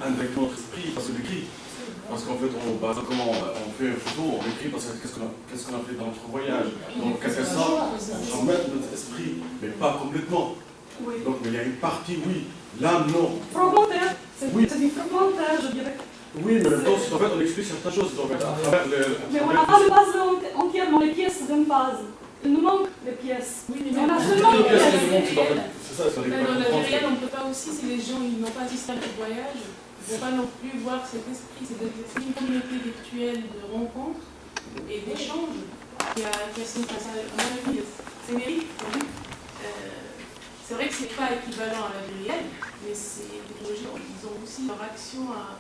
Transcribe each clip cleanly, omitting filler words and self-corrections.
indirectement notre esprit parce que l'écrit. Parce qu'en fait, comment on fait une photo, on écrit parce que qu'est-ce qu'on a fait dans notre voyage. Donc, qu'est-ce que ça on met notre esprit, mais pas complètement. Oui. Donc, mais il y a une partie, oui. L'âme, non. Fragmentaire. C'est Oui. du fragmentaire, je dirais. Oui, mais en fait, on explique certaines choses. En fait, à travers mais on n'a pas de base entièrement, les pièces d'une base. Il nous manque les pièces. Oui, mais on a seulement les pièces. C'est ça, mais dans la vie réelle, on ne peut pas aussi, si les gens n'ont pas assisté à ce voyage, ils ne vont pas non plus voir cet esprit. C'est une communauté virtuelle de rencontres et d'échanges qui a son face à mon avis. C'est mérite. C'est vrai que ce n'est pas équivalent à la vie réelle, mais ces technologies, ils ont aussi leur action à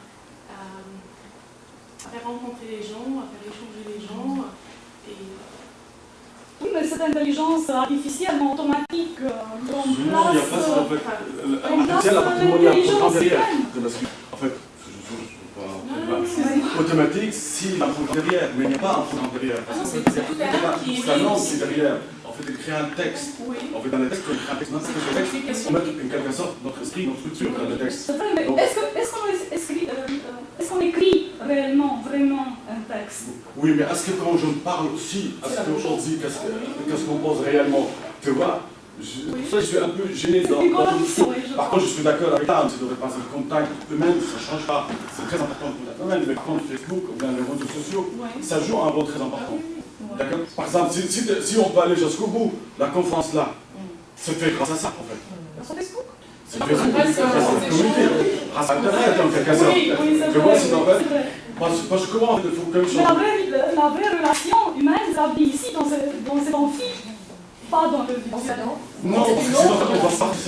faire rencontrer les gens, à faire échanger les gens. Oui, mais cette intelligence artificielle, automatique, non, il n'y a pas ça en fait. L'artificiel, à partir du moment où il y a un programme derrière. En fait, automatique, s'il y a un programme derrière, mais il n'y a pas un programme derrière. C'est la langue qui est derrière. En fait, il crée un texte. En fait, dans le texte, on crée un texte. On met en quelque sorte notre esprit, notre structure dans le texte. C'est vrai, mais est-ce qu'on écrit réellement, vraiment un texte? Oui, mais est-ce que quand je parle aussi, est-ce qu'aujourd'hui, qu'est-ce qu'on pense réellement? Tu vois, je suis un peu gêné dans par contre, je suis d'accord avec l'âme, c'est de repasser le contact humain, ça ne change pas. C'est très important le contact humain, mais compte Facebook ou bien les réseaux sociaux, ça joue un rôle très important. D'accord. Par exemple, si on peut aller jusqu'au bout, la conférence là, c'est fait grâce à ça en fait. Grâce à Facebook? C'est fait grâce à la communauté, grâce à Internet en quelque sorte. Tu vois, c'est en fait. Parce que comment il faut quelque chose. Mais la vraie relation humaine s'établit ici, dans cet amphi, pas dans le vivant. Non, c'est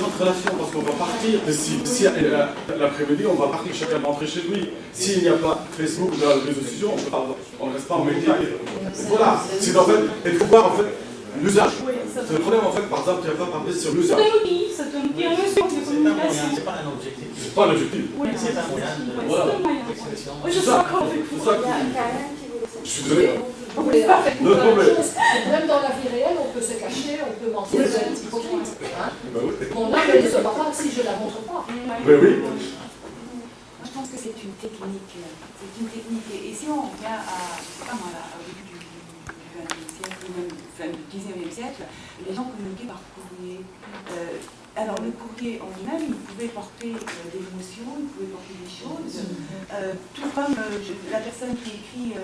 notre relation, parce qu'on va partir si l'après-midi, on va partir, chacun va rentrer chez lui. S'il n'y a pas Facebook ou les réseaux sociaux, on ne reste pas en média. Voilà, c'est en fait, et de voir en fait l'usage. C'est le problème en fait, par exemple, tu n'as pas parlé sur l'usage. C'est un outil, un instrument de communication. C'est pas un objectif. C'est pas l'objectif. Oui, c'est un moyen de... Voilà. Oui, je suis d'accord avec vous. Je suis désolé. Le problème. Même dans la vie réelle, on peut se cacher, on peut mentir, c'est un petit hypocrite. Mon âme, elle ne se voit pas si je ne la montre pas. Ben oui. Je pense que c'est une technique. C'est une technique. Et si on revient au début du XXe siècle, ou même du XIXe siècle, les gens communiquaient par courrier. Alors le courrier en lui-même, il pouvait porter des émotions, il pouvait porter des choses. Tout comme la personne qui écrit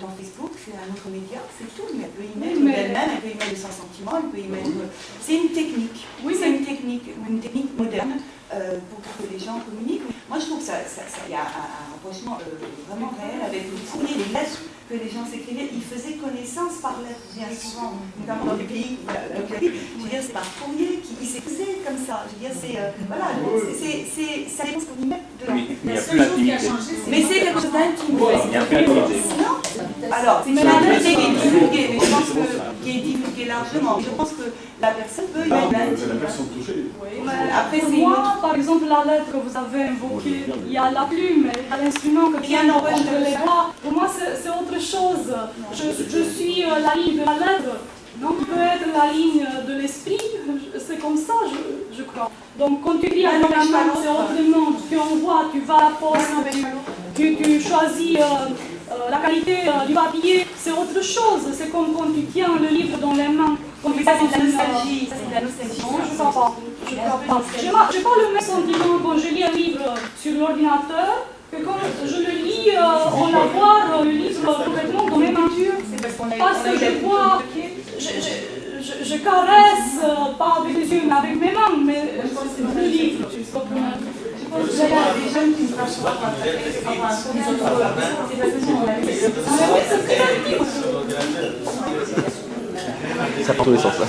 dans Facebook, c'est un autre média, c'est tout. Mais elle peut y mettre elle peut y mettre son sentiment, elle peut y mettre... C'est une technique. Oui, c'est une technique moderne pour que les gens communiquent. Moi, je trouve que il y a un rapprochement vraiment réel avec le courrier, les lettres que les gens s'écrivaient. Ils faisaient connaissance par lettres, bien souvent, notamment dans les pays où je veux dire, c'est par courrier qu'ils s'écrivaient comme ça. Je veux dire, c'est... voilà, ça dépend ce qu'on y met dedans. Il n'y a plus l'intimité. Mais c'est quelque chose d'intime. Il n'y a plus l'intimité. Non. Alors, c'est une intimité qui est divulguée, mais je pense qui est divulguée largement. Je pense que la personne peut y mettre C'est la personne touchée. Après, pour moi, par exemple, la lettre que vous avez invoquée, il y a la plume, il y a l'instrument que vient entre les doigts. Pour moi, c'est autre chose. Je suis la ligne de la lettre. Donc, peut être la ligne de l'esprit. C'est comme ça, je crois. Donc, quand tu écris avec la main, c'est autrement. Tu envoies, tu vas à la poste, tu choisis la qualité du papier, c'est autre chose. C'est comme quand tu tiens le livre dans les mains. Ça, c'est de la nostalgie. Ça, c'est de la nostalgie. Non, je ne crois pas. Je n'ai pas le même sentiment quand je lis un livre sur l'ordinateur que quand je le lis en avoir le livre complètement dans mes mains. Parce que je vois, je caresse, pas avec les yeux, mais avec mes mains, mais le livre. Il y a des jeunes qui ne marchent pas Ça prend tous les sens, là.